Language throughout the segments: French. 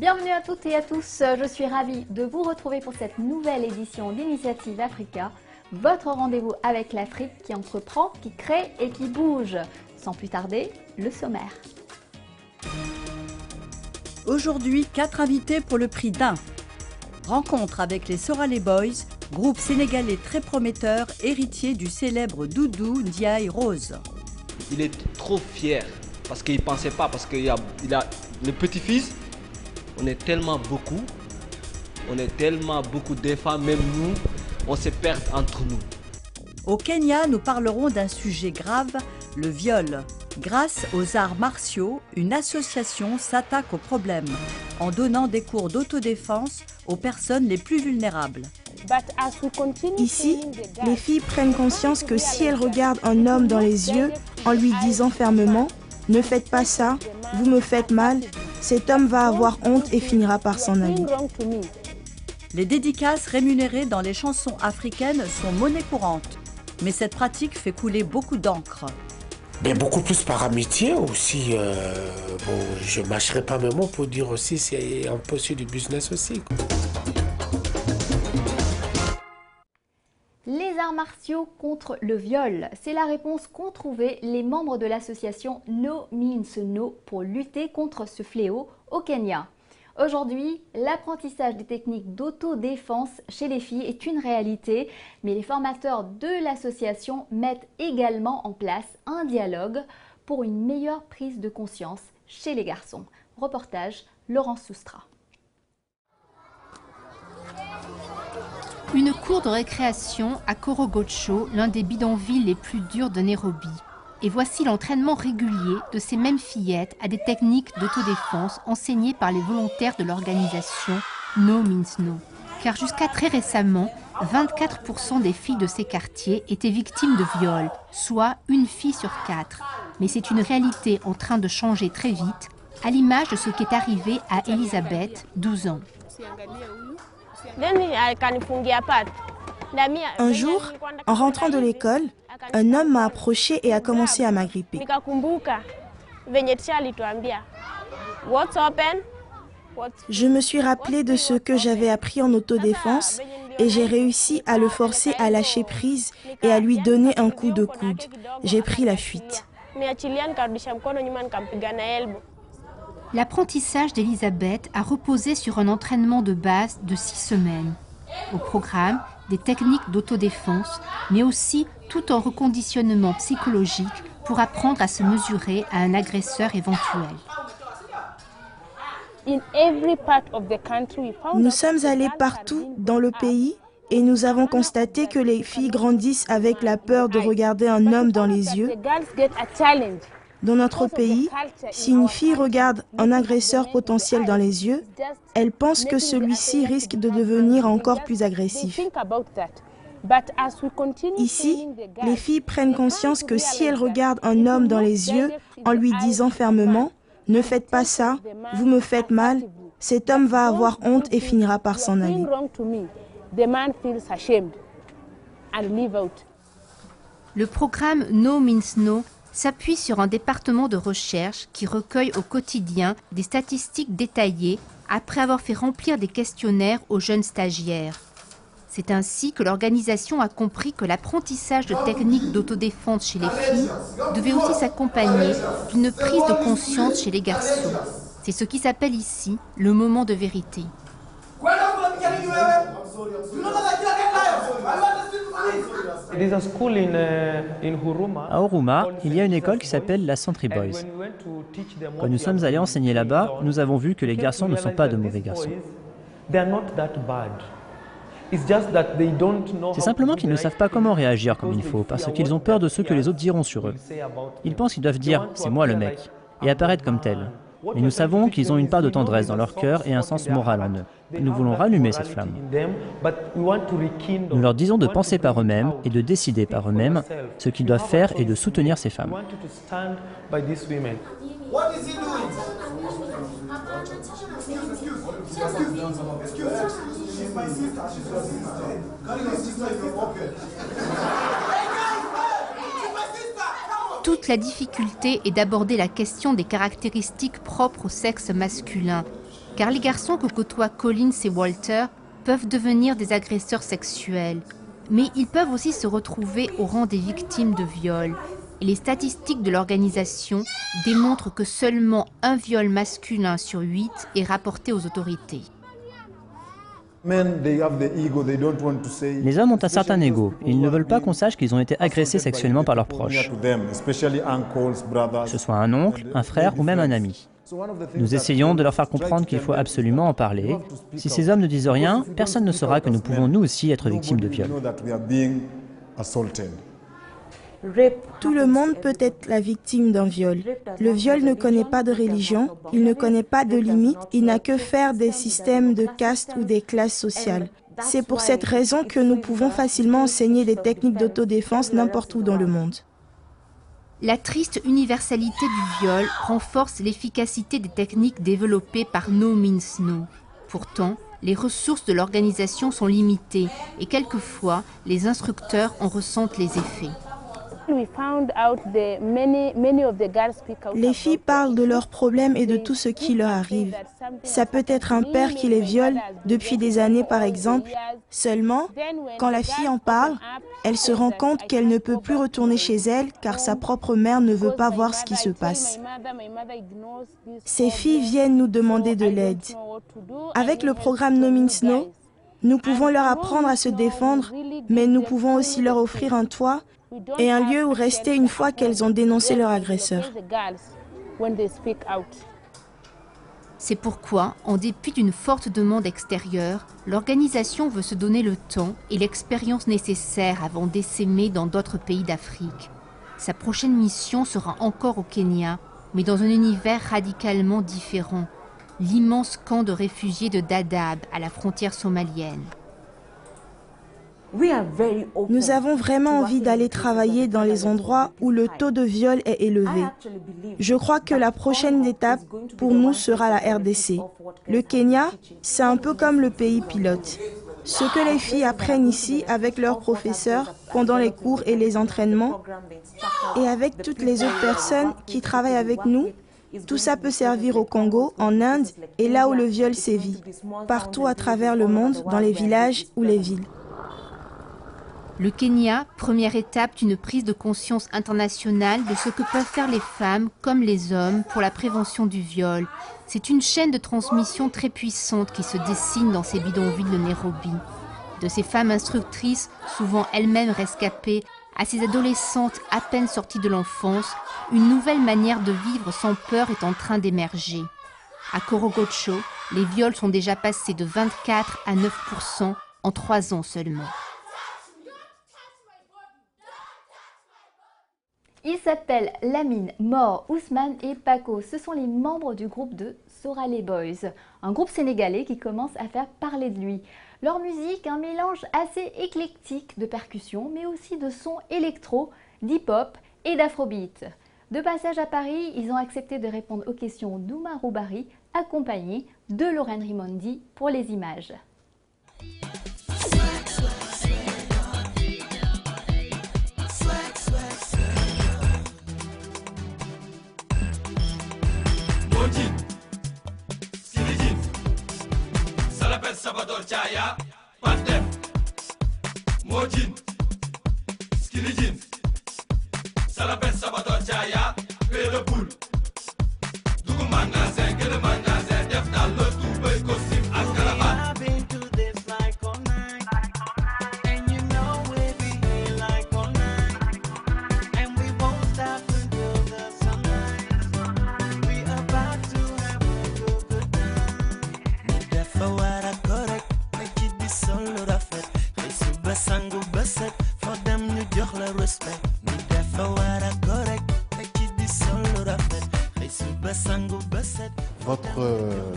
Bienvenue à toutes et à tous, je suis ravie de vous retrouver pour cette nouvelle édition d'Initiative Africa, votre rendez-vous avec l'Afrique qui entreprend, qui crée et qui bouge. Sans plus tarder, le sommaire. Aujourd'hui, 4 invités pour le prix d'un. Rencontre avec les Sorale Boys, groupe sénégalais très prometteur, héritier du célèbre Doudou Ndiaye Rose. Il est trop fier parce qu'il ne pensait pas, parce qu'il a le petit-fils. On est tellement beaucoup des femmes, même nous, on se perd entre nous. Au Kenya, nous parlerons d'un sujet grave, le viol. Grâce aux arts martiaux, une association s'attaque au problème en donnant des cours d'autodéfense aux personnes les plus vulnérables. Ici, les filles prennent conscience que si elles regardent un homme dans les yeux en lui disant fermement « Ne faites pas ça, vous me faites mal », cet homme va avoir honte et finira par s'en aller. Les dédicaces rémunérées dans les chansons africaines sont monnaie courante, mais cette pratique fait couler beaucoup d'encre. Mais beaucoup plus par amitié aussi. Je ne mâcherai pas mes mots pour dire aussi c'est un peu sur du business aussi. Les arts martiaux contre le viol, c'est la réponse qu'ont trouvée les membres de l'association No Means No pour lutter contre ce fléau au Kenya. Aujourd'hui, l'apprentissage des techniques d'autodéfense chez les filles est une réalité, mais les formateurs de l'association mettent également en place un dialogue pour une meilleure prise de conscience chez les garçons. Reportage Laurence Soustra. Une cour de récréation à Korogocho, l'un des bidonvilles les plus durs de Nairobi. Et voici l'entraînement régulier de ces mêmes fillettes à des techniques d'autodéfense enseignées par les volontaires de l'organisation No Means No. Car jusqu'à très récemment, 24% des filles de ces quartiers étaient victimes de viols, soit une fille sur 4. Mais c'est une réalité en train de changer très vite, à l'image de ce qui est arrivé à Elisabeth, 12 ans. Un jour, en rentrant de l'école, un homme m'a approché et a commencé à m'agripper. Je me suis rappelé de ce que j'avais appris en autodéfense et j'ai réussi à le forcer à lâcher prise et à lui donner un coup de coude. J'ai pris la fuite. L'apprentissage d'Elisabeth a reposé sur un entraînement de base de 6 semaines. Au programme, des techniques d'autodéfense, mais aussi tout un reconditionnement psychologique pour apprendre à se mesurer à un agresseur éventuel. Nous sommes allés partout dans le pays et nous avons constaté que les filles grandissent avec la peur de regarder un homme dans les yeux. Dans notre pays, si une fille regarde un agresseur potentiel dans les yeux, elle pense que celui-ci risque de devenir encore plus agressif. Ici, les filles prennent conscience que si elles regardent un homme dans les yeux en lui disant fermement « Ne faites pas ça, vous me faites mal », cet homme va avoir honte et finira par s'en aller. Le programme No Means No s'appuie sur un département de recherche qui recueille au quotidien des statistiques détaillées après avoir fait remplir des questionnaires aux jeunes stagiaires. C'est ainsi que l'organisation a compris que l'apprentissage de techniques d'autodéfense chez les filles devait aussi s'accompagner d'une prise de conscience chez les garçons. C'est ce qui s'appelle ici le moment de vérité. À Huruma, il y a une école qui s'appelle la Sentry Boys. Quand nous sommes allés enseigner là-bas, nous avons vu que les garçons ne sont pas de mauvais garçons. C'est simplement qu'ils ne savent pas comment réagir comme il faut, parce qu'ils ont peur de ce que les autres diront sur eux. Ils pensent qu'ils doivent dire « c'est moi le mec » et apparaître comme tel. Mais nous savons qu'ils ont une part de tendresse dans leur cœur et un sens moral en eux. Nous voulons rallumer cette flamme. Nous leur disons de penser par eux-mêmes et de décider par eux-mêmes ce qu'ils doivent faire et de soutenir ces femmes. Toute la difficulté est d'aborder la question des caractéristiques propres au sexe masculin. car les garçons que côtoient Collins et Walter peuvent devenir des agresseurs sexuels. Mais ils peuvent aussi se retrouver au rang des victimes de viols. Et les statistiques de l'organisation démontrent que seulement un viol masculin sur 8 est rapporté aux autorités. Les hommes ont un certain ego. Ils ne veulent pas qu'on sache qu'ils ont été agressés sexuellement par leurs proches. Que ce soit un oncle, un frère ou même un ami. Nous essayons de leur faire comprendre qu'il faut absolument en parler. Si ces hommes ne disent rien, personne ne saura que nous pouvons nous aussi être victimes de viol. Tout le monde peut être la victime d'un viol. Le viol ne connaît pas de religion, il ne connaît pas de limites, il n'a que faire des systèmes de caste ou des classes sociales. C'est pour cette raison que nous pouvons facilement enseigner des techniques d'autodéfense n'importe où dans le monde. La triste universalité du viol renforce l'efficacité des techniques développées par No Means No. Pourtant, les ressources de l'organisation sont limitées et quelquefois, les instructeurs en ressentent les effets. Les filles parlent de leurs problèmes et de tout ce qui leur arrive. Ça peut être un père qui les viole depuis des années par exemple. Seulement, quand la fille en parle, elle se rend compte qu'elle ne peut plus retourner chez elle car sa propre mère ne veut pas voir ce qui se passe. Ces filles viennent nous demander de l'aide. Avec le programme No Means No, nous pouvons leur apprendre à se défendre, mais nous pouvons aussi leur offrir un toit et un lieu où rester une fois qu'elles ont dénoncé leur agresseur. C'est pourquoi, en dépit d'une forte demande extérieure, l'organisation veut se donner le temps et l'expérience nécessaires avant d'essaimer dans d'autres pays d'Afrique. Sa prochaine mission sera encore au Kenya, mais dans un univers radicalement différent, l'immense camp de réfugiés de Dadaab à la frontière somalienne. Nous avons vraiment envie d'aller travailler dans les endroits où le taux de viol est élevé. Je crois que la prochaine étape pour nous sera la RDC. Le Kenya, c'est un peu comme le pays pilote. Ce que les filles apprennent ici avec leurs professeurs pendant les cours et les entraînements, et avec toutes les autres personnes qui travaillent avec nous, tout ça peut servir au Congo, en Inde et là où le viol sévit, partout à travers le monde, dans les villages ou les villes. Le Kenya, première étape d'une prise de conscience internationale de ce que peuvent faire les femmes comme les hommes pour la prévention du viol. C'est une chaîne de transmission très puissante qui se dessine dans ces bidonvilles de Nairobi. De ces femmes instructrices, souvent elles-mêmes rescapées, à ces adolescentes à peine sorties de l'enfance, une nouvelle manière de vivre sans peur est en train d'émerger. À Korogocho, les viols sont déjà passés de 24 à 9% en 3 ans seulement. Ils s'appellent Lamine, Mor, Ousmane et Paco. Ce sont les membres du groupe de Sorale Boys, un groupe sénégalais qui commence à faire parler de lui. Leur musique, un mélange assez éclectique de percussions, mais aussi de sons électro, d'hip-hop et d'afrobeat. De passage à Paris, ils ont accepté de répondre aux questions d'Oumar Roubari, accompagné de Lorraine Rimondi pour les images. Salvador Jaya, Pandem, Mojin, Skinny Jean, Salabet Salvador Jaya, Pélepoul, Dougumanga, Zengue le magasin, Deftal, le Toubé, costume, Ascaravan. Votre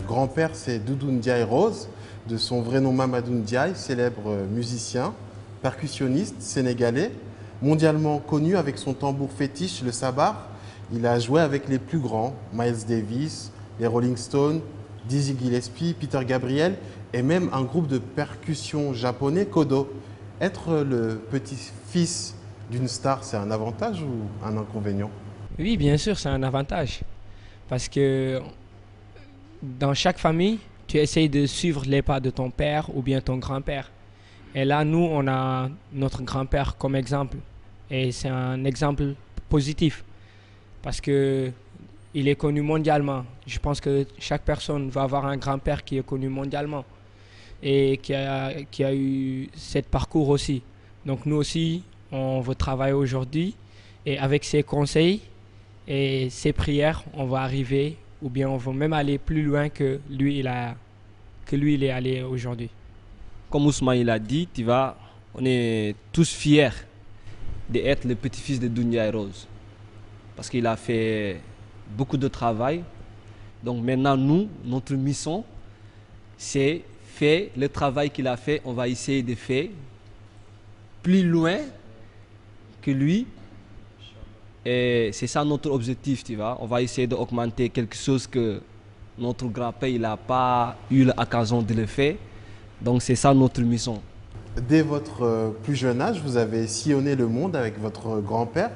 grand-père, c'est Doudou Ndiaye Rose, de son vrai nom Mamadou Ndiaye, célèbre musicien, percussionniste sénégalais, mondialement connu avec son tambour fétiche, le sabar. Il a joué avec les plus grands, Miles Davis, les Rolling Stones, Dizzy Gillespie, Peter Gabriel et même un groupe de percussion japonais, Kodo. Être le petit-fils d'une star, c'est un avantage ou un inconvénient? Oui, bien sûr, c'est un avantage. Parce que dans chaque famille, tu essayes de suivre les pas de ton père ou bien ton grand-père. Et là, nous, on a notre grand-père comme exemple. Et c'est un exemple positif parce que il est connu mondialement. Je pense que chaque personne va avoir un grand-père qui est connu mondialement et qui a eu ce parcours aussi. Donc nous aussi, on veut travailler aujourd'hui et avec ses conseils et ses prières, on va arriver ou bien on va même aller plus loin que lui, il est allé aujourd'hui. Comme Ousmane il a dit, on est tous fiers d'être le petit-fils de Doudou Ndiaye Rose. Parce qu'il a fait beaucoup de travail. Donc maintenant, nous, notre mission, c'est faire le travail qu'il a fait. On va essayer de faire plus loin que lui. Et c'est ça notre objectif, tu vois. On va essayer d'augmenter quelque chose que notre grand-père n'a pas eu l'occasion de le faire. Donc c'est ça notre mission. Dès votre plus jeune âge, vous avez sillonné le monde avec votre grand-père.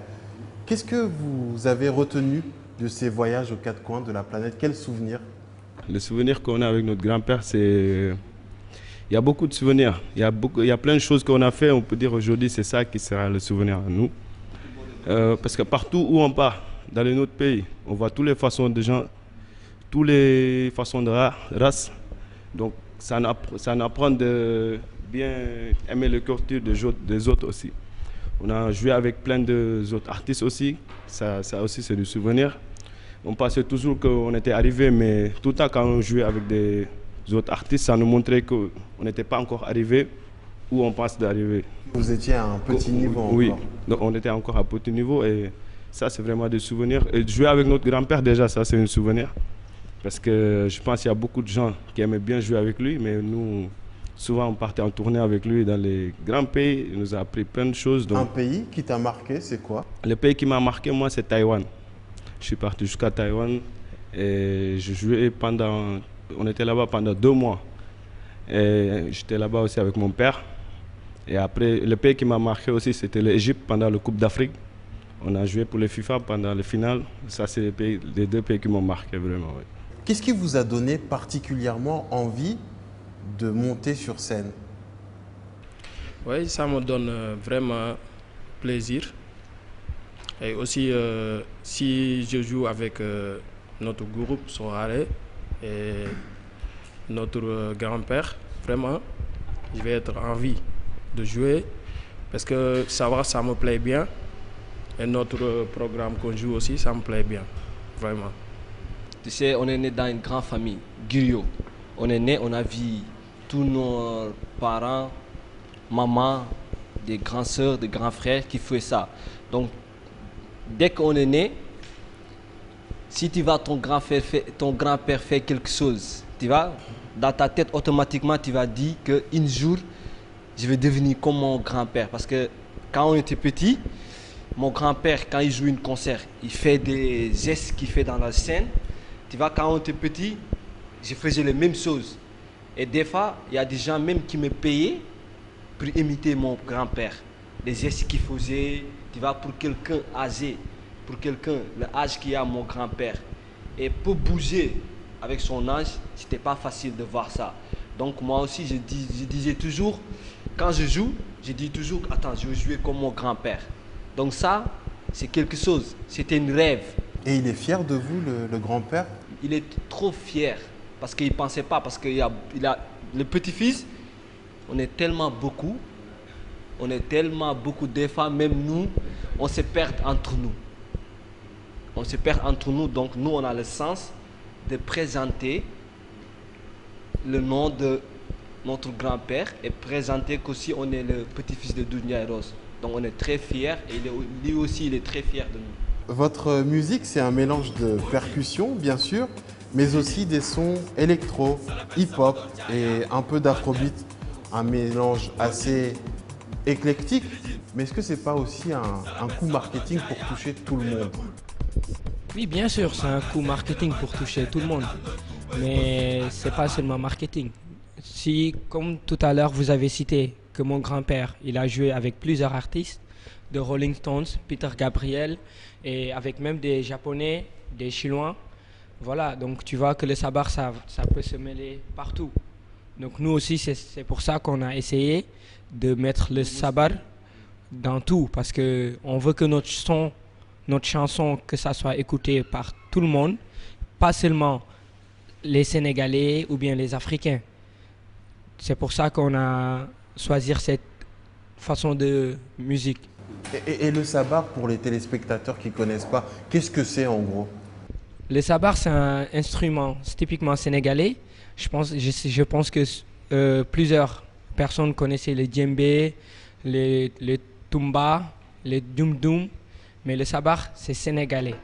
Qu'est-ce que vous avez retenu de ces voyages aux quatre coins de la planète? Quels souvenirs? Le souvenir qu'on a avec notre grand-père, c'est... Il y a beaucoup de souvenirs. Il y a plein de choses qu'on a fait. On peut dire aujourd'hui, c'est ça qui sera le souvenir à nous. Parce que partout où on part, dans notre pays, on voit toutes les façons de gens, toutes les façons de race. Donc, ça nous apprend de bien aimer le culture des autres aussi. On a joué avec plein d'autres artistes aussi. Ça aussi, c'est du souvenir. On pensait toujours qu'on était arrivé, mais tout le temps, quand on jouait avec des autres artistes, ça nous montrait qu'on n'était pas encore arrivé où on pense d'arriver. Vous étiez à un petit niveau encore. Oui, donc on était encore à petit niveau et ça, c'est vraiment des souvenirs. Et jouer avec notre grand-père, déjà, ça, c'est un souvenir. Parce que je pense qu'il y a beaucoup de gens qui aimaient bien jouer avec lui, mais nous, souvent, on partait en tournée avec lui dans les grands pays. Il nous a appris plein de choses. Donc... Un pays qui t'a marqué, c'est quoi? Le pays qui m'a marqué, moi, c'est Taïwan. Je suis parti jusqu'à Taïwan et je jouais pendant... On était là-bas pendant 2 mois. Et j'étais là-bas aussi avec mon père. Et après, le pays qui m'a marqué aussi, c'était l'Égypte pendant la Coupe d'Afrique. On a joué pour les FIFA pendant le final. Ça, c'est les 2 pays qui m'ont marqué vraiment. Oui. Qu'est-ce qui vous a donné particulièrement envie de monter sur scène? Oui, ça me donne vraiment plaisir. Et aussi, si je joue avec notre groupe Soirée et notre grand-père, vraiment, je vais être envie de jouer parce que ça me plaît bien. Et notre programme qu'on joue aussi, ça me plaît bien, vraiment. Tu sais, on est né dans une grande famille, griot. On est né, on a vu tous nos parents, maman, des grandes sœurs, des grands frères qui faisaient ça. Donc, dès qu'on est né, si tu vas ton grand-père fait quelque chose, tu vas, dans ta tête, automatiquement, tu vas dire qu'un jour, je vais devenir comme mon grand-père. Parce que quand on était petit, mon grand-père, quand il joue un concert, il fait des gestes qu'il fait dans la scène. Tu vois, quand on était petit, je faisais les mêmes choses. Et des fois, il y a des gens même qui me payaient pour imiter mon grand-père. Les gestes qu'il faisait, tu vois, pour quelqu'un âgé, pour quelqu'un, l'âge qu'il a mon grand-père. Et pour bouger avec son âge, c'était pas facile de voir ça. Donc moi aussi, je disais toujours, quand je joue, je dis toujours, attends, je veux jouer comme mon grand-père. Donc ça, c'est quelque chose, c'était un rêve. Et il est fier de vous, le grand-père? Il est trop fier, parce qu'il ne pensait pas, parce qu'il a le petit-fils, on est tellement beaucoup, des fois, même nous, on se perd entre nous. On se perd entre nous, donc nous, on a le sens de présenter le nom de notre grand-père et présenter qu'aussi on est le petit-fils de Doudou Ndiaye Rose. Donc on est très fiers et lui aussi, il est très fier de nous. Votre musique, c'est un mélange de percussions, bien sûr, mais aussi des sons électro, hip-hop et un peu d'afrobeat. Un mélange assez éclectique, mais est-ce que c'est pas aussi un coup marketing pour toucher tout le monde? Oui, bien sûr, c'est un coup marketing pour toucher tout le monde, mais c'est pas seulement marketing. Si, comme tout à l'heure, vous avez cité que mon grand-père, il a joué avec plusieurs artistes, de Rolling Stones, Peter Gabriel, et avec même des Japonais, des Chinois. Voilà, donc tu vois que le sabar, ça peut se mêler partout. Donc nous aussi, c'est pour ça qu'on a essayé de mettre le sabar dans tout, parce qu'on veut que notre chanson, que ça soit écouté par tout le monde, pas seulement les Sénégalais ou bien les Africains. C'est pour ça qu'on a choisi cette façon de musique. Et le sabar, pour les téléspectateurs qui ne connaissent pas, qu'est-ce que c'est en gros? Le sabar, c'est un instrument typiquement sénégalais. Je pense que plusieurs personnes connaissaient les djembé, les tumba, les dum-dum, mais le sabar, c'est sénégalais.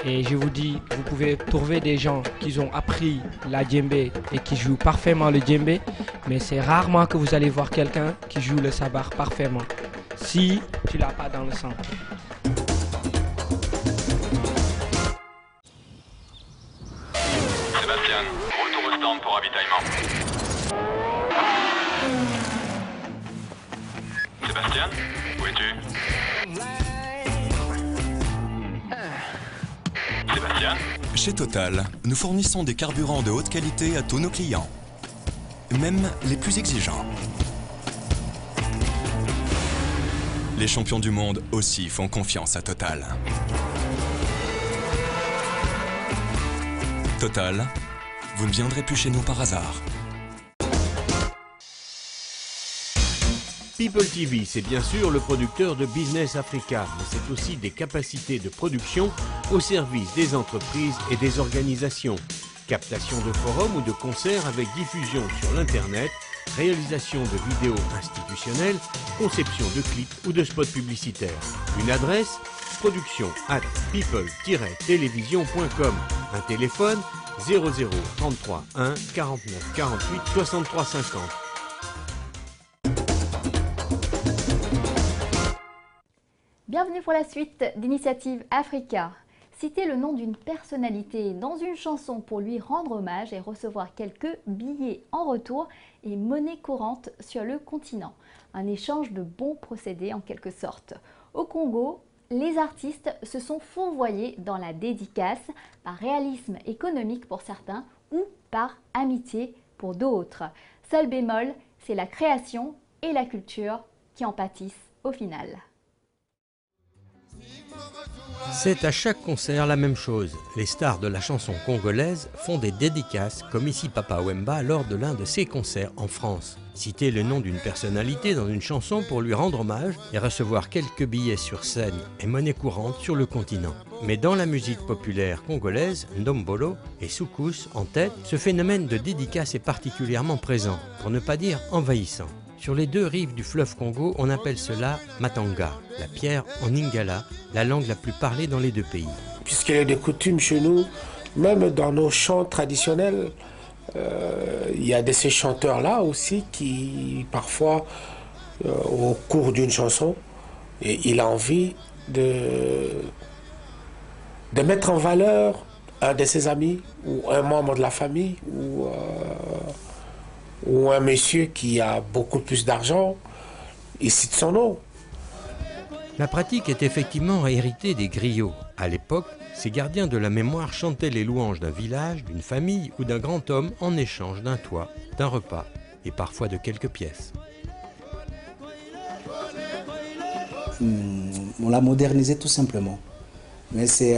Et je vous dis, vous pouvez trouver des gens qui ont appris la djembé et qui jouent parfaitement le djembé, mais c'est rarement que vous allez voir quelqu'un qui joue le sabar parfaitement, si tu l'as pas dans le sang. Sébastien, retour au stand pour ravitaillement. Sébastien, où es-tu? Sébastien? Chez Total, nous fournissons des carburants de haute qualité à tous nos clients, même les plus exigeants. Les champions du monde aussi font confiance à Total. Total, vous ne viendrez plus chez nous par hasard. People TV, c'est bien sûr le producteur de Business Africa, mais c'est aussi des capacités de production au service des entreprises et des organisations. Captation de forums ou de concerts avec diffusion sur l'Internet, réalisation de vidéos institutionnelles, conception de clips ou de spots publicitaires. Une adresse, production@people-télévision.com. Un téléphone, 00 33 1 49 48 63 50. Bienvenue pour la suite d'Initiative Africa. Citer le nom d'une personnalité dans une chanson pour lui rendre hommage et recevoir quelques billets en retour est monnaie courante sur le continent. Un échange de bons procédés en quelque sorte. Au Congo, les artistes se sont fourvoyés dans la dédicace par réalisme économique pour certains ou par amitié pour d'autres. Seul bémol, c'est la création et la culture qui en pâtissent au final. C'est à chaque concert la même chose. Les stars de la chanson congolaise font des dédicaces, comme ici Papa Wemba lors de l'un de ses concerts en France. Citer le nom d'une personnalité dans une chanson pour lui rendre hommage et recevoir quelques billets sur scène est monnaie courante sur le continent. Mais dans la musique populaire congolaise, Ndombolo et Soukous en tête, ce phénomène de dédicace est particulièrement présent, pour ne pas dire envahissant. Sur les deux rives du fleuve Congo, on appelle cela matanga, la pierre en lingala, la langue la plus parlée dans les deux pays. Puisqu'il y a des coutumes chez nous, même dans nos chants traditionnels, il y a de ces chanteurs-là aussi qui, parfois, au cours d'une chanson, il a envie de mettre en valeur un de ses amis ou un membre de la famille ou un monsieur qui a beaucoup plus d'argent, il cite son nom. La pratique est effectivement héritée des griots. À l'époque, ces gardiens de la mémoire chantaient les louanges d'un village, d'une famille ou d'un grand homme en échange d'un toit, d'un repas et parfois de quelques pièces. On l'a modernisé tout simplement. Mais c'est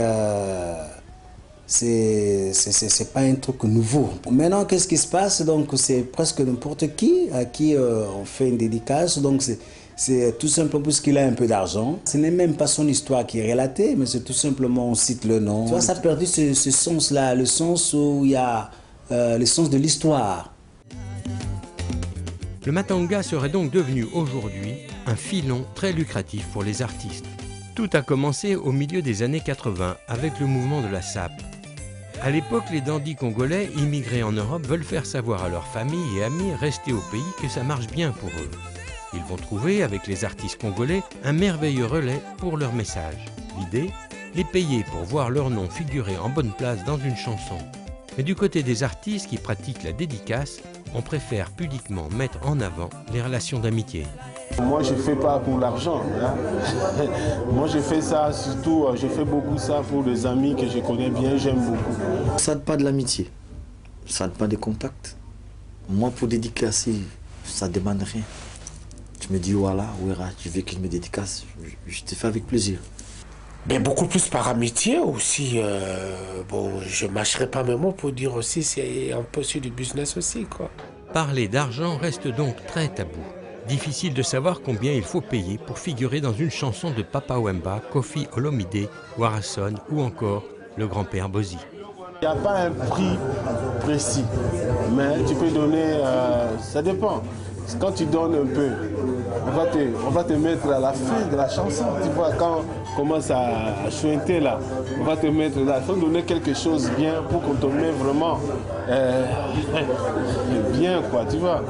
pas un truc nouveau. Maintenant, qu'est-ce qui se passe? Donc, c'est presque n'importe qui à qui on fait une dédicace. Donc, c'est tout simplement parce qu'il a un peu d'argent. Ce n'est même pas son histoire qui est relatée, mais c'est tout simplement on cite le nom. Tu vois, ça a perdu ce sens-là, le sens où il y a le sens de l'histoire. Le matanga serait donc devenu aujourd'hui un filon très lucratif pour les artistes. Tout a commencé au milieu des années 80 avec le mouvement de la SAP. À l'époque, les dandys congolais immigrés en Europe veulent faire savoir à leurs familles et amis restés au pays que ça marche bien pour eux. Ils vont trouver, avec les artistes congolais, un merveilleux relais pour leur message. L'idée, les payer pour voir leur nom figurer en bonne place dans une chanson. Mais du côté des artistes qui pratiquent la dédicace, on préfère pudiquement mettre en avant les relations d'amitié. Moi, je ne fais pas pour l'argent. Hein. Moi, je fais ça surtout, je fais beaucoup ça pour les amis que je connais bien, j'aime beaucoup. Ça n'a pas de l'amitié, ça n'a pas de contact. Moi, pour dédicacer, ça ne demande rien. Tu me dis, voilà, tu veux que je me dédicace, je te fais avec plaisir. Mais beaucoup plus par amitié aussi. Bon, je ne mâcherai pas mes mots pour dire aussi, c'est un peu sur du business aussi, quoi. Parler d'argent reste donc très tabou. Difficile de savoir combien il faut payer pour figurer dans une chanson de Papa Wemba, Koffi Olomide, Warason ou encore le grand-père Bozi. Il n'y a pas un prix précis, mais tu peux donner, ça dépend. Quand tu donnes un peu, on va te mettre à la fin de la chanson. Tu vois, quand on commence à chanter là, on va te mettre là. Il faut donner quelque chose bien pour qu'on te mette vraiment bien, quoi, tu vois.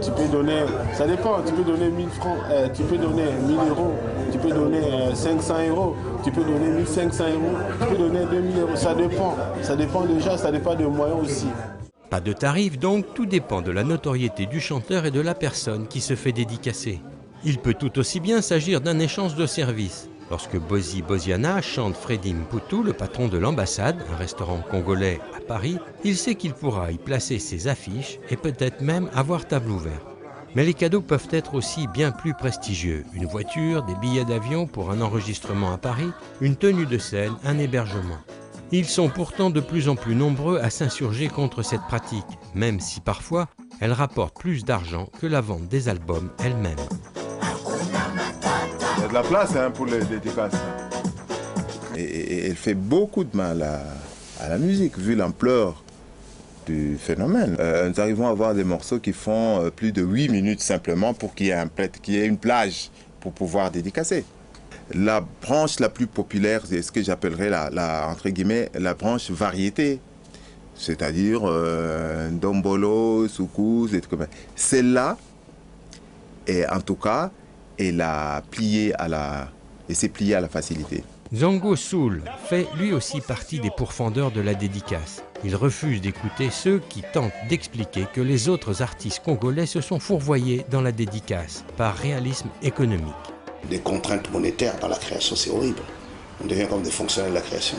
Tu peux donner, ça dépend, tu peux donner 1000 francs, tu peux donner 1000 euros, tu peux donner 500 euros, tu peux donner 1500 euros, tu peux donner 2000 euros, ça dépend déjà, ça dépend des moyens aussi. Pas de tarif donc, tout dépend de la notoriété du chanteur et de la personne qui se fait dédicacer. Il peut tout aussi bien s'agir d'un échange de services. Lorsque Bozi Boziana chante Freddy Mputu, le patron de l'ambassade, un restaurant congolais à Paris, il sait qu'il pourra y placer ses affiches et peut-être même avoir table ouverte. Mais les cadeaux peuvent être aussi bien plus prestigieux. Une voiture, des billets d'avion pour un enregistrement à Paris, une tenue de scène, un hébergement. Ils sont pourtant de plus en plus nombreux à s'insurger contre cette pratique, même si parfois elle rapporte plus d'argent que la vente des albums elle-même. Il y a de la place pour les dédicaces. Et elle fait beaucoup de mal à la musique, vu l'ampleur du phénomène. Nous arrivons à avoir des morceaux qui font plus de 8 minutes simplement pour qu'il y ait une plage pour pouvoir dédicacer. La branche la plus populaire, c'est ce que j'appellerais entre guillemets, la branche variété. C'est-à-dire Ndombolo, Soukous, et tout comme ça. Celle-là, et en tout cas, elle s'est pliée à la facilité. Zongo Soul fait lui aussi partie des pourfendeurs de la dédicace. Il refuse d'écouter ceux qui tentent d'expliquer que les autres artistes congolais se sont fourvoyés dans la dédicace par réalisme économique. Des contraintes monétaires dans la création, c'est horrible. On devient comme des fonctionnaires de la création.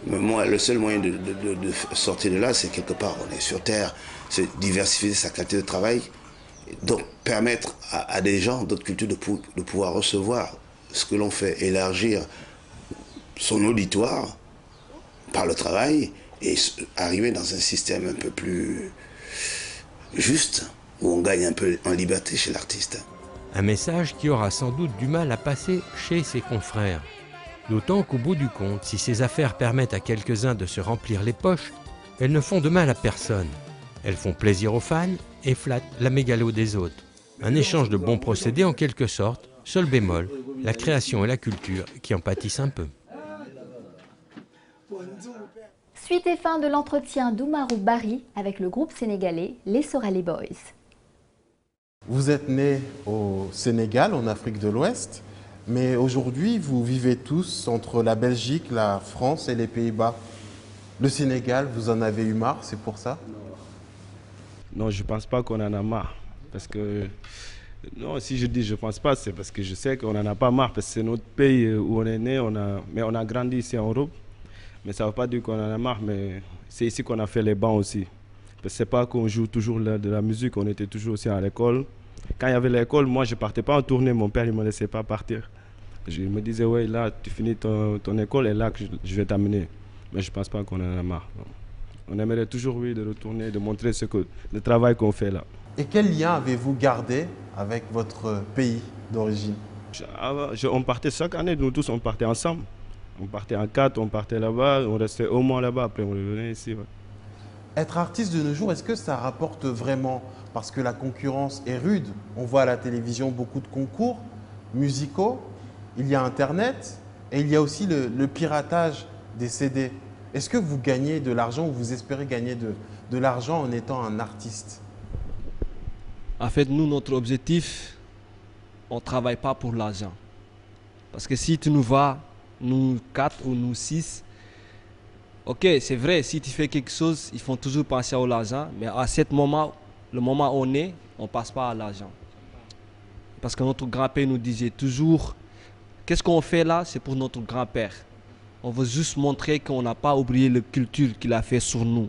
Mais moi, le seul moyen de sortir de là, c'est quelque part, on est sur Terre, c'est diversifier sa qualité de travail, donc permettre à des gens d'autres cultures de pouvoir recevoir ce que l'on fait, élargir son auditoire par le travail et arriver dans un système un peu plus juste, où on gagne un peu en liberté chez l'artiste. Un message qui aura sans doute du mal à passer chez ses confrères. D'autant qu'au bout du compte, si ces affaires permettent à quelques-uns de se remplir les poches, elles ne font de mal à personne. Elles font plaisir aux fans et flattent la mégalo des autres. Un échange de bons procédés en quelque sorte, seul bémol, la création et la culture qui en pâtissent un peu. Suite et fin de l'entretien d'Oumarou Bari avec le groupe sénégalais Les Soralé Boys. Vous êtes né au Sénégal, en Afrique de l'Ouest, mais aujourd'hui, vous vivez tous entre la Belgique, la France et les Pays-Bas. Le Sénégal, vous en avez eu marre, c'est pour ça? Non, je ne pense pas qu'on en a marre. Parce que, non, si je dis je ne pense pas, c'est parce que je sais qu'on n'en a pas marre, parce que c'est notre pays où on est né, mais on a grandi ici en Europe. Mais ça ne veut pas dire qu'on en a marre, mais c'est ici qu'on a fait les bancs aussi. Parce que ce n'est pas qu'on joue toujours de la musique, on était toujours aussi à l'école. Quand il y avait l'école, moi je ne partais pas en tournée, mon père ne me laissait pas partir. Je me disais, ouais, là tu finis ton école et là que je vais t'amener. Mais je ne pense pas qu'on en a marre. Non. On aimerait toujours, oui, de retourner, de montrer le travail qu'on fait là. Et quel lien avez-vous gardé avec votre pays d'origine? On partait chaque année, nous tous on partait ensemble. On partait en 4, on partait là-bas, on restait au moins là-bas, après on revenait ici. Ouais. Être artiste de nos jours, est-ce que ça rapporte vraiment? Parce que la concurrence est rude. On voit à la télévision beaucoup de concours musicaux, il y a Internet et il y a aussi le piratage des CD. Est-ce que vous gagnez de l'argent ou vous espérez gagner de l'argent en étant un artiste? En fait, nous, notre objectif, on ne travaille pas pour l'argent. Parce que si tu nous vois, nous 4 ou nous 6, ok, c'est vrai, si tu fais quelque chose, ils font toujours penser à l'argent, mais à ce moment, le moment où on est, on ne passe pas à l'argent. Parce que notre grand-père nous disait toujours, qu'est-ce qu'on fait là, c'est pour notre grand-père. On veut juste montrer qu'on n'a pas oublié la culture qu'il a fait sur nous.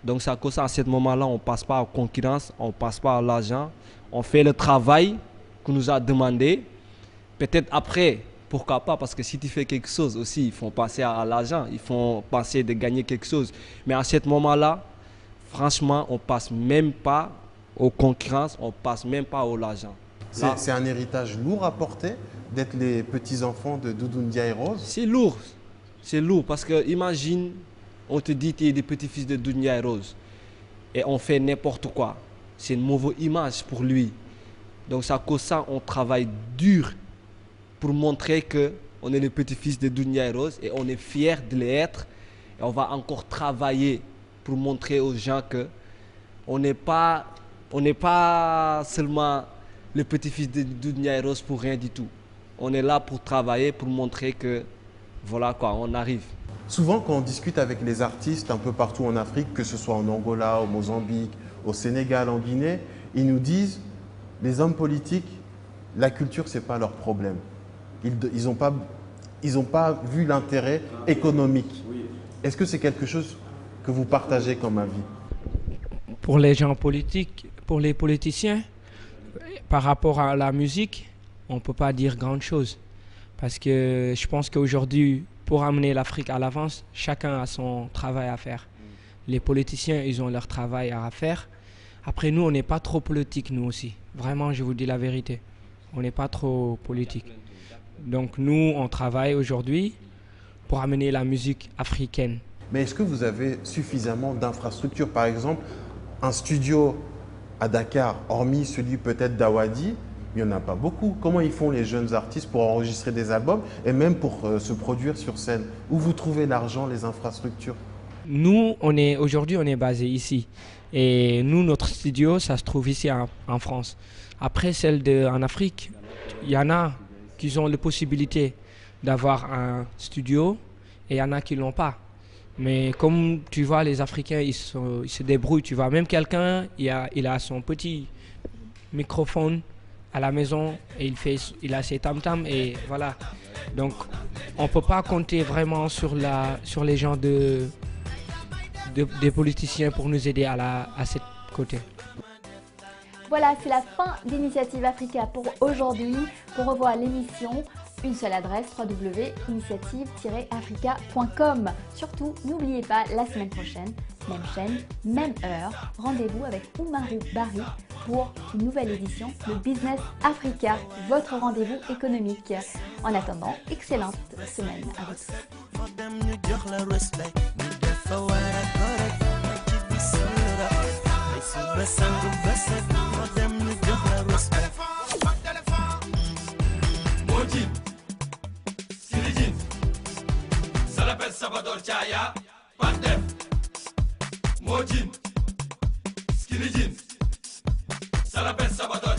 Donc c'est à cause à ce moment-là, on ne passe pas à la concurrence, on ne passe pas à l'argent. On fait le travail qu'on nous a demandé. Peut-être après, pourquoi pas, parce que si tu fais quelque chose aussi, il faut passer à l'argent, il faut penser de gagner quelque chose. Mais à ce moment-là, franchement, on ne passe même pas aux concurrences, on ne passe même pas à l'argent. C'est un héritage lourd à porter d'être les petits-enfants de Doudou Ndiaye Rose? C'est lourd parce que imagine, on te dit que tu es des petits-fils de Doudou Ndiaye Rose et on fait n'importe quoi. C'est une mauvaise image pour lui. Donc c'est à cause de ça on travaille dur pour montrer qu'on est les petits-fils de Doudou Ndiaye Rose et on est fiers de l'être. Et on va encore travailler pour montrer aux gens qu'on n'est pas seulement les petits-fils de Doudou Ndiaye Rose pour rien du tout. On est là pour travailler, pour montrer que voilà quoi, on arrive. Souvent quand on discute avec les artistes un peu partout en Afrique, que ce soit en Angola, au Mozambique, au Sénégal, en Guinée, ils nous disent, les hommes politiques, la culture, ce n'est pas leur problème. Ils n'ont pas vu l'intérêt économique. Est-ce que c'est quelque chose que vous partagez comme avis? Pour les gens politiques, pour les politiciens, par rapport à la musique, on ne peut pas dire grand-chose. Parce que je pense qu'aujourd'hui, pour amener l'Afrique à l'avance, chacun a son travail à faire. Les politiciens, ils ont leur travail à faire. Après, nous, on n'est pas trop politique, nous aussi. Vraiment, je vous dis la vérité. On n'est pas trop politique. Donc, nous, on travaille aujourd'hui pour amener la musique africaine. Mais est-ce que vous avez suffisamment d'infrastructures? Par exemple, un studio à Dakar, hormis celui peut-être d'Awadi, il n'y en a pas beaucoup. Comment ils font les jeunes artistes pour enregistrer des albums et même pour se produire sur scène? Où vous trouvez l'argent, les infrastructures? Nous, aujourd'hui, on est basé ici. Et nous, notre studio, ça se trouve ici en France. Après, en Afrique, il y en a qui ont la possibilité d'avoir un studio et il y en a qui ne l'ont pas. Mais comme tu vois, les Africains, ils se débrouillent. Tu vois, même quelqu'un, il a son petit microphone à la maison et il a ses tam-tams et voilà. Donc, on ne peut pas compter vraiment sur les gens des politiciens pour nous aider à ce côté. Voilà, c'est la fin d'Initiative Africa pour aujourd'hui. Pour revoir l'émission, une seule adresse, www.initiative-africa.com. Surtout, n'oubliez pas, la semaine prochaine, même chaîne, même heure, rendez-vous avec Oumarou Barry pour une nouvelle édition de Business Africa, votre rendez-vous économique. En attendant, excellente semaine à vous tous. Modine, Skinny Jeans, ça l'appelle Salvador Chaya, Pandef. Modine, Skinny Jeans, ça l'appelle Salvador